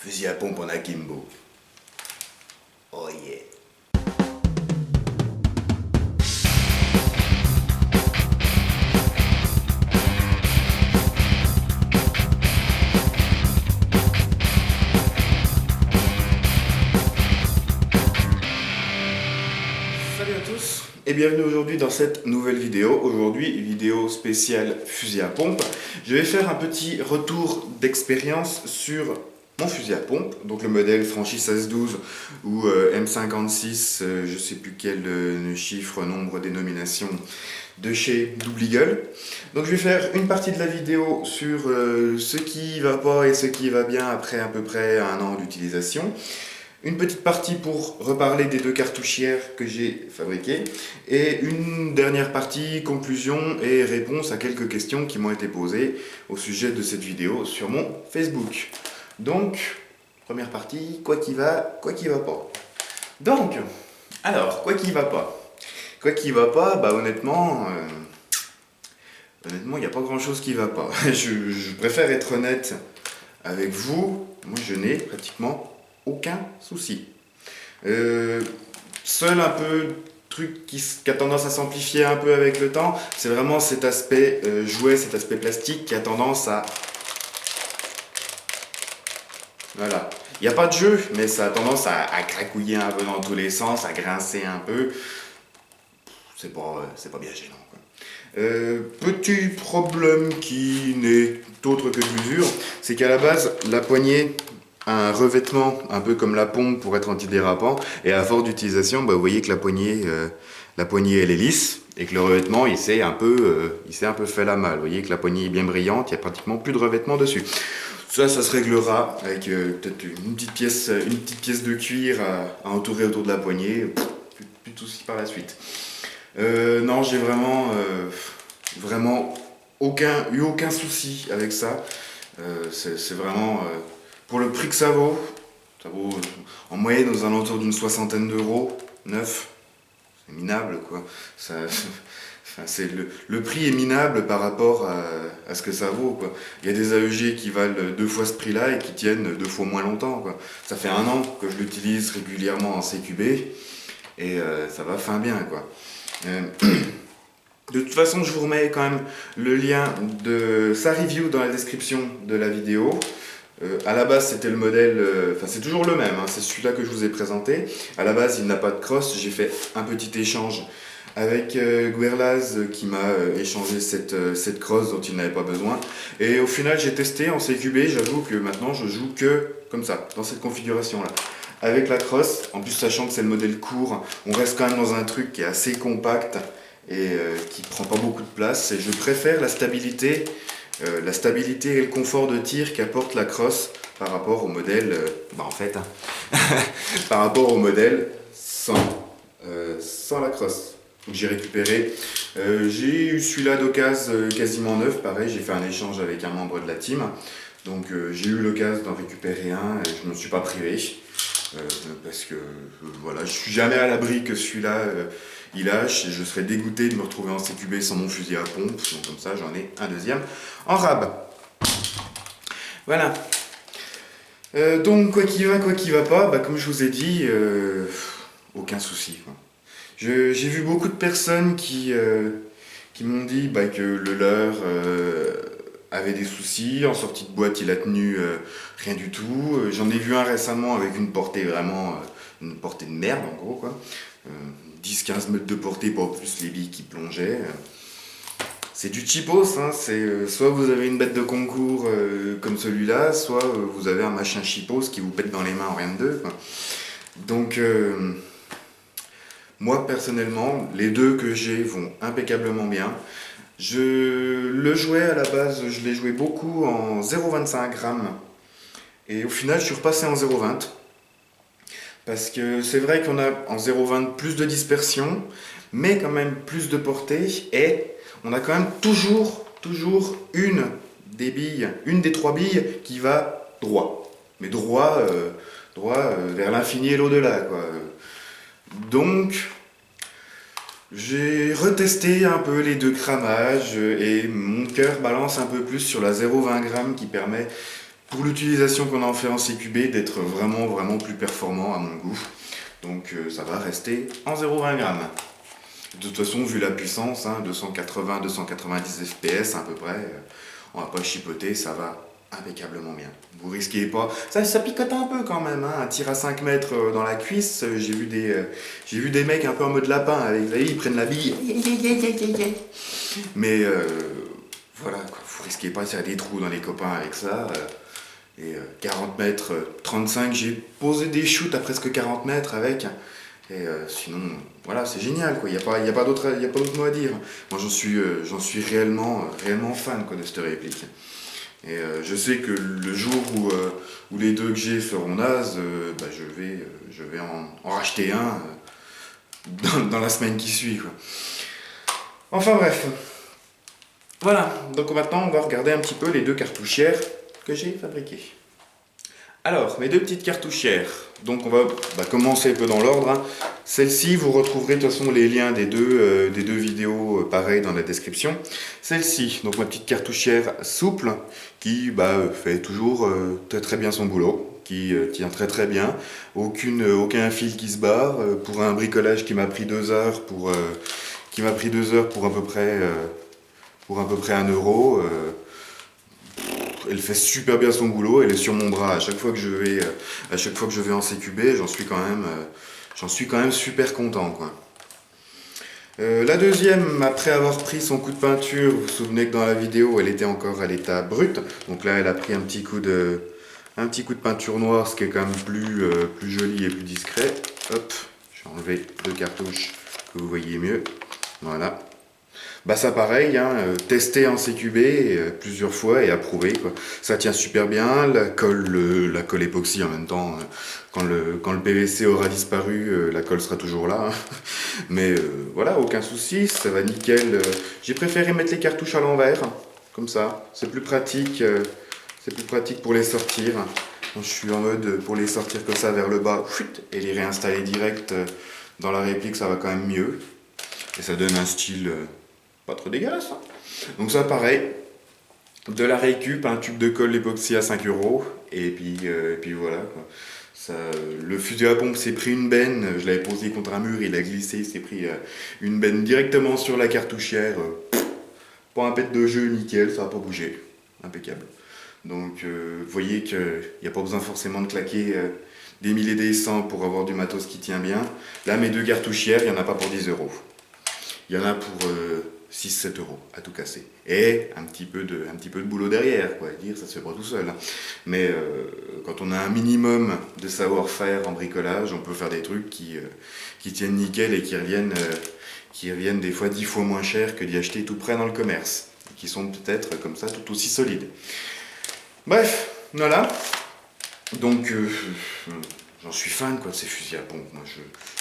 Fusil à pompe en akimbo. Oh yeah. Salut à tous et bienvenue aujourd'hui dans cette nouvelle vidéo. Aujourd'hui, vidéo spéciale fusil à pompe. Je vais faire un petit retour d'expérience sur mon fusil à pompe, donc le modèle Franchi 1612 ou M56, je sais plus quel chiffre, nombre, dénomination de chez Double Eagle. Donc je vais faire une partie de la vidéo sur ce qui va pas et ce qui va bien après à peu près un an d'utilisation. Une petite partie pour reparler des deux cartouchières que j'ai fabriquées et une dernière partie conclusion et réponse à quelques questions qui m'ont été posées au sujet de cette vidéo sur mon Facebook. Donc, première partie, quoi qu'il va pas. Donc, alors, quoi qu'il va pas. Quoi qu'il va pas, bah honnêtement, il n'y a pas grand chose qui va pas. Je préfère être honnête avec vous. Moi, je n'ai pratiquement aucun souci. Seul un peu truc qui a tendance à s'amplifier un peu avec le temps, c'est vraiment cet aspect jouet, cet aspect plastique qui a tendance à... Voilà. Il n'y a pas de jeu, mais ça a tendance à cracouiller un peu dans tous les sens, à grincer un peu. C'est pas bien gênant, quoi. Petit problème qui n'est autre que de l'usure, c'est qu'à la base, la poignée a un revêtement un peu comme la pompe pour être antidérapant, et à force d'utilisation, bah, vous voyez que la poignée elle est lisse, et que le revêtement il s'est un peu fait la malle. Vous voyez que la poignée est bien brillante, il n'y a pratiquement plus de revêtement dessus. Ça se réglera avec peut-être une petite pièce de cuir à entourer autour de la poignée, plus de soucis par la suite. Non, j'ai vraiment eu aucun souci avec ça. C'est vraiment, pour le prix que ça vaut en moyenne aux alentours d'une soixantaine d'euros, neuf, c'est minable quoi. C'est le prix est minable par rapport à ce que ça vaut, quoi. Il y a des AEG qui valent 2 fois ce prix-là et qui tiennent 2 fois moins longtemps, quoi. Ça fait 1 an que je l'utilise régulièrement en CQB et ça va fin bien, quoi. De toute façon, je vous remets quand même le lien de sa review dans la description de la vidéo. À la base, c'était le modèle, c'est toujours le même, hein, c'est celui-là que je vous ai présenté. À la base, il n'a pas de crosse, j'ai fait un petit échange avec Guerlaz qui m'a échangé cette crosse dont il n'avait pas besoin. Et au final, j'ai testé en CQB, j'avoue que maintenant, je joue que comme ça, dans cette configuration-là. Avec la crosse, en plus sachant que c'est le modèle court, on reste quand même dans un truc qui est assez compact et qui prend pas beaucoup de place. Et je préfère la stabilité et le confort de tir qu'apporte la crosse par rapport au modèle, par rapport au modèle sans la crosse. Donc j'ai récupéré, j'ai eu celui-là d'occasion quasiment neuf, pareil, j'ai fait un échange avec un membre de la team. Donc j'ai eu l'occasion d'en récupérer un et je ne m'en suis pas privé. Parce que voilà, je suis jamais à l'abri que celui-là il lâche et je serais dégoûté de me retrouver en CQB sans mon fusil à pompe, donc comme ça j'en ai un deuxième en rab. Voilà. Donc quoi qu'il va pas, bah, comme je vous ai dit, aucun souci, quoi. J'ai vu beaucoup de personnes qui m'ont dit bah, que le leur avait des soucis, en sortie de boîte il a tenu rien du tout. J'en ai vu un récemment avec une portée vraiment, une portée de merde en gros quoi. 10-15 mètres de portée, pas plus les billes qui plongeaient. C'est du cheapos, hein. C'est soit vous avez une bête de concours comme celui-là, soit vous avez un machin cheapos qui vous pète dans les mains en rien de deux, quoi. Donc moi personnellement, les deux que j'ai vont impeccablement bien. Le jouet à la base, je l'ai joué beaucoup en 0,25 grammes. Et au final, je suis repassé en 0,20. Parce que c'est vrai qu'on a en 0,20 plus de dispersion, mais quand même plus de portée. Et on a quand même toujours une des 3 billes qui va droit. Mais droit vers l'infini et l'au-delà, quoi. Donc... j'ai retesté un peu les 2 cramages et mon cœur balance un peu plus sur la 0,20 g qui permet pour l'utilisation qu'on en fait en CQB, d'être vraiment plus performant à mon goût. Donc ça va rester en 0,20 g. De toute façon, vu la puissance, 280-290 fps à peu près, on va pas chipoter, ça va impeccablement bien. Vous risquez pas. Ça picote un peu quand même, un tir à 5 mètres dans la cuisse. J'ai vu des mecs un peu en mode lapin, avec, vous voyez, ils prennent la bille. Mais voilà, quoi, vous risquez pas de faire des trous dans les copains avec ça. Et 40 mètres, 35, j'ai posé des shoots à presque 40 mètres avec. Et sinon, voilà, c'est génial, quoi. Il n'y a pas d'autre mot à dire. Moi, j'en suis réellement fan, quoi, de cette réplique. Et je sais que le jour où les deux que j'ai feront naze, je vais en racheter un dans la semaine qui suit, quoi. Enfin bref. Voilà, donc maintenant, on va regarder un petit peu les deux cartouchières que j'ai fabriquées. Alors, mes deux petites cartouchières, donc on va commencer un peu dans l'ordre. Celle-ci, vous retrouverez de toute façon les liens des deux vidéos pareilles dans la description. Celle-ci, donc ma petite cartouchière souple, qui fait toujours très bien son boulot, qui tient très bien, aucun fil qui se barre, pour un bricolage qui m'a pris 2 heures pour à peu près 1 euro. Elle fait super bien son boulot, elle est sur mon bras à chaque fois que je vais en CQB, j'en suis quand même super content, quoi. La deuxième, après avoir pris son coup de peinture, vous vous souvenez que dans la vidéo elle était encore à l'état brut, donc là elle a pris un petit coup de peinture noire, ce qui est quand même plus joli et plus discret. Hop, je vais enlever 2 cartouches que vous voyez mieux, voilà. Ça pareil, testé en CQB plusieurs fois et approuvé, quoi. Ça tient super bien, la colle époxy en même temps, quand le PVC aura disparu, la colle sera toujours là. Mais voilà, aucun souci, ça va nickel. J'ai préféré mettre les cartouches à l'envers, comme ça, c'est plus pratique pour les sortir. Donc, je suis en mode pour les sortir comme ça vers le bas, et les réinstaller direct dans la réplique, ça va quand même mieux. Et ça donne un style pas trop dégueulasse. Donc ça pareil, de la récup, un tube de colle époxy à 5 euros, et puis voilà, quoi. Ça, le fusil à pompe s'est pris une benne, je l'avais posé contre un mur, il a glissé, il s'est pris une benne directement sur la cartouchière. Pas un pet de jeu, nickel, ça n'a pas bougé, impeccable. Donc vous voyez qu'il n'y a pas besoin forcément de claquer des milliers et des cents pour avoir du matos qui tient bien. Là, mes deux cartouchières, il n'y en a pas pour 10 euros. Il y en a pour 6-7 euros à tout casser. Et un petit peu de boulot derrière, quoi. Dire, ça se fait pas tout seul. Mais quand on a un minimum de savoir-faire en bricolage, on peut faire des trucs qui tiennent nickel et qui reviennent des fois 10 fois moins cher que d'y acheter tout près dans le commerce. Qui sont peut-être comme ça tout aussi solides. Bref, voilà. Donc, j'en suis fan, quoi, de ces fusils à pompe. Moi,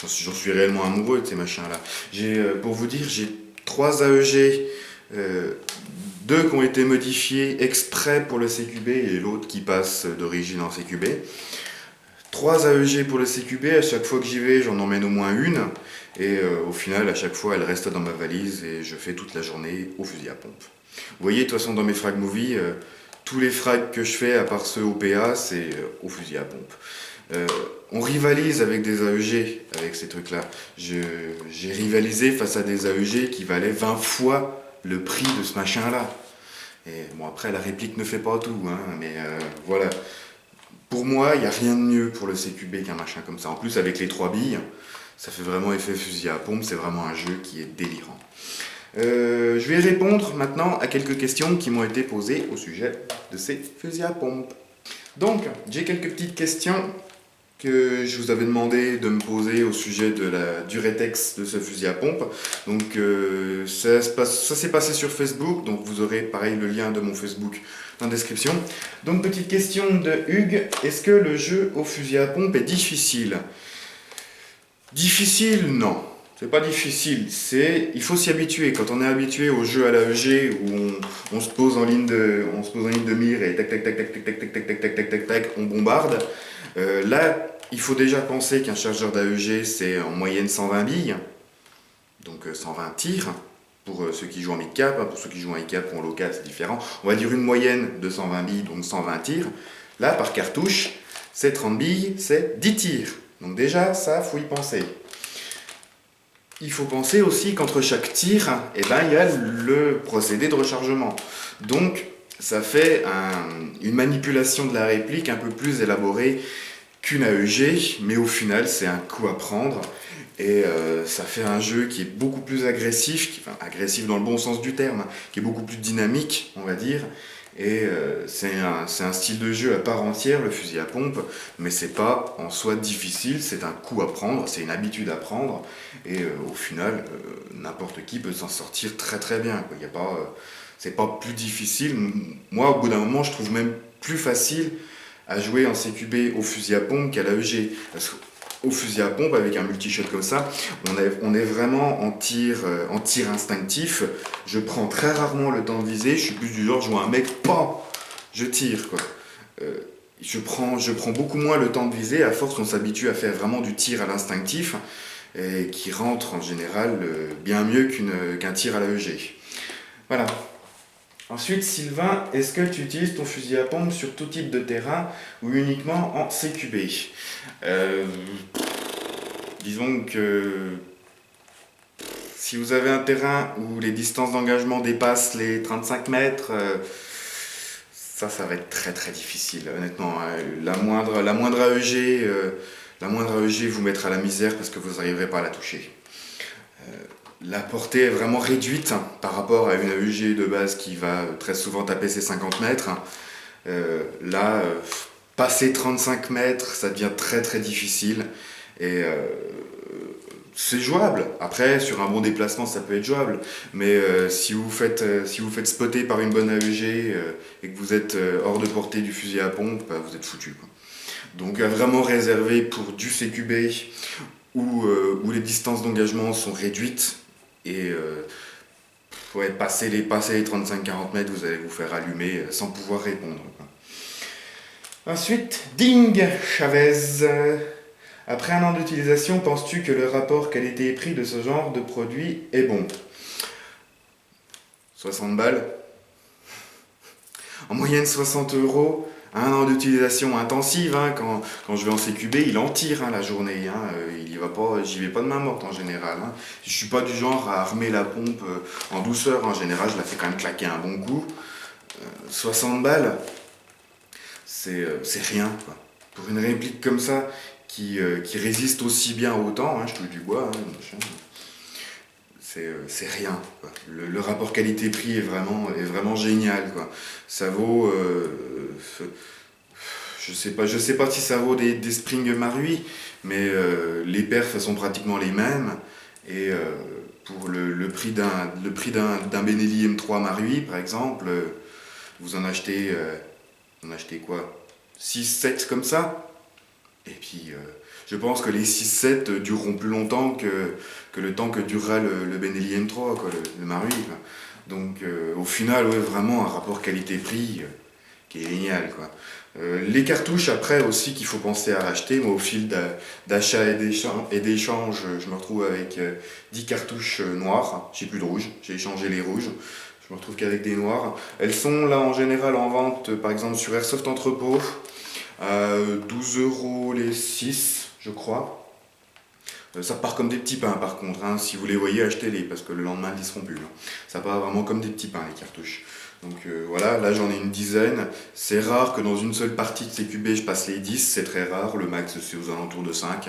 j'en suis réellement amoureux de ces machins-là. Pour vous dire, j'ai 3 AEG, 2 qui ont été modifiés exprès pour le CQB et l'autre qui passe d'origine en CQB. 3 AEG pour le CQB, à chaque fois que j'y vais, j'en emmène au moins une. Et au final, à chaque fois, elle reste dans ma valise et je fais toute la journée au fusil à pompe. Vous voyez, de toute façon, dans mes frag movie, tous les frags que je fais, à part ceux au PA, c'est au fusil à pompe. On rivalise avec des AEG, avec ces trucs-là. J'ai rivalisé face à des AEG qui valaient 20 fois le prix de ce machin-là. Et bon, après, la réplique ne fait pas tout, mais voilà. Pour moi, il n'y a rien de mieux pour le CQB qu'un machin comme ça. En plus, avec les 3 billes, ça fait vraiment effet fusil à pompe. C'est vraiment un jeu qui est délirant. Je vais répondre maintenant à quelques questions qui m'ont été posées au sujet de ces fusils à pompe. Donc, j'ai quelques petites questions que je vous avais demandé de me poser au sujet de la Duretex de ce fusil à pompe. Donc ça s'est passé sur Facebook, donc vous aurez pareil le lien de mon Facebook dans la description. Donc petite question de Hugues, est-ce que le jeu au fusil à pompe est difficile? Difficile, non. C'est pas difficile, il faut s'y habituer. Quand on est habitué au jeu à l'AEG où on se pose en ligne de mire et tac tac tac tac tac tac tac tac tac tac tac tac tac, on bombarde. Là, il faut déjà penser qu'un chargeur d'AEG c'est en moyenne 120 billes, donc 120 tirs. pour ceux qui jouent en mid-cap, pour ceux qui jouent en high-cap ou en low-cap, c'est différent. On va dire une moyenne de 120 billes, donc 120 tirs. Là, par cartouche, c'est 30 billes, c'est 10 tirs. Donc déjà, ça, faut y penser. Il faut penser aussi qu'entre chaque tir, il y a le procédé de rechargement. Donc, ça fait une manipulation de la réplique un peu plus élaborée qu'une AEG, mais au final, c'est un coup à prendre. Et ça fait un jeu qui est beaucoup plus agressif, agressif dans le bon sens du terme, qui est beaucoup plus dynamique, on va dire. Et c'est un style de jeu à part entière, le fusil à pompe, mais c'est pas en soi difficile, c'est un coup à prendre, c'est une habitude à prendre, et au final, n'importe qui peut s'en sortir très très bien. Il y a pas, c'est pas plus difficile. Moi, au bout d'un moment, je trouve même plus facile à jouer en CQB au fusil à pompe qu'à l'AEG. Parce qu'au fusil à pompe, avec un multi-shot comme ça, on est vraiment en tir instinctif. Je prends très rarement le temps de viser. Je suis plus du genre, je vois un mec, PAM, je tire, quoi. Je prends beaucoup moins le temps de viser. À force, on s'habitue à faire vraiment du tir à l'instinctif, et qui rentre en général bien mieux qu'un tir à l'AEG. Voilà. Ensuite, Sylvain, est-ce que tu utilises ton fusil à pompe sur tout type de terrain ou uniquement en CQB? Disons que si vous avez un terrain où les distances d'engagement dépassent les 35 mètres, ça va être très très difficile, honnêtement. La moindre AEG vous mettra à la misère parce que vous n'arriverez pas à la toucher. La portée est vraiment réduite par rapport à une AEG de base qui va très souvent taper ses 50 mètres. Là, passer 35 mètres, ça devient très très difficile. Et c'est jouable. Après, sur un bon déplacement, ça peut être jouable. Mais si vous faites spotter par une bonne AEG et que vous êtes hors de portée du fusil à pompe, vous êtes foutu, quoi. Donc vraiment réservé pour du CQB où les distances d'engagement sont réduites. Et passer les 35-40 mètres, vous allez vous faire allumer sans pouvoir répondre, quoi. Ensuite, Ding Chavez. Après un an d'utilisation, penses-tu que le rapport qualité-prix de ce genre de produit est bon? 60 balles. En moyenne 60 euros. Un an d'utilisation intensive, hein, quand je vais en CQB, il en tire, hein, la journée. Hein, j'y vais pas de main morte en général. Hein. Je suis pas du genre à armer la pompe en douceur. En général, je la fais quand même claquer un bon coup. 60 balles, c'est rien, quoi. Pour une réplique comme ça, qui résiste aussi bien au temps, hein, je touche du bois, hein, c'est rien, quoi. Le rapport qualité-prix est vraiment génial, quoi. Ça vaut, je sais pas si ça vaut des Spring Marui, mais les perfs sont pratiquement les mêmes. Et pour le prix d'un Benelli M3 Marui, par exemple, vous en achetez quoi, 6-7 comme ça. Et puis, je pense que les 6-7 dureront plus longtemps que le temps que durera le Benelli M3, quoi, le Marui, quoi. Donc, au final, ouais, vraiment un rapport qualité-prix qui est génial, quoi. Les cartouches, après, aussi, qu'il faut penser à racheter. Moi, au fil d'achat et d'échange, je me retrouve avec 10 cartouches noires. J'ai plus de rouge, j'ai échangé les rouges. Je me retrouve qu'avec des noirs. Elles sont là, en général, en vente, par exemple, sur Airsoft Entrepôt. 12 euros les 6, je crois. Ça part comme des petits pains, par contre, hein. Si vous les voyez, achetez-les, parce que le lendemain, ils ne seront plus, hein. Ça part vraiment comme des petits pains, les cartouches. Donc voilà, là j'en ai une dizaine. C'est rare que dans une seule partie de CQB, je passe les 10, c'est très rare. Le max, c'est aux alentours de 5.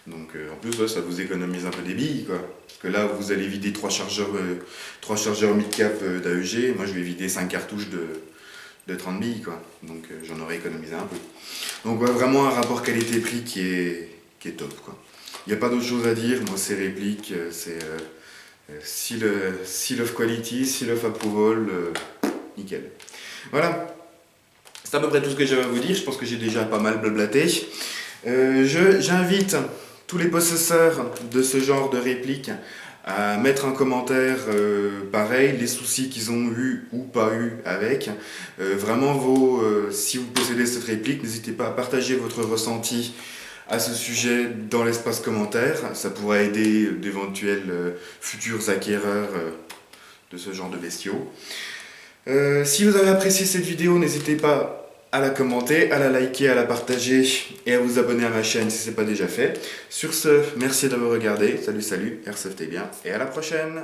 Donc en plus, ouais, ça vous économise un peu des billes, quoi. Parce que là, vous allez vider 3 chargeurs mid-cap d'AEG. Moi, je vais vider 5 cartouches de 30 billes, quoi. Donc j'en aurais économisé un peu. Donc ouais, vraiment un rapport qualité-prix qui est top, quoi. Il n'y a pas d'autre chose à dire. Moi, ces répliques, c'est seal of quality, seal of approval, nickel. Voilà, c'est à peu près tout ce que j'avais à vous dire. Je pense que j'ai déjà pas mal blablaté. J'invite tous les possesseurs de ce genre de répliques à mettre en commentaire pareil, les soucis qu'ils ont eu ou pas eu avec. Vraiment, si vous possédez cette réplique, n'hésitez pas à partager votre ressenti à ce sujet dans l'espace commentaire. Ça pourra aider d'éventuels futurs acquéreurs de ce genre de bestiaux. Si vous avez apprécié cette vidéo, n'hésitez pas à la commenter, à la liker, à la partager et à vous abonner à ma chaîne si ce n'est pas déjà fait. Sur ce, merci de me regarder. Salut, salut, airsoftez bien et à la prochaine.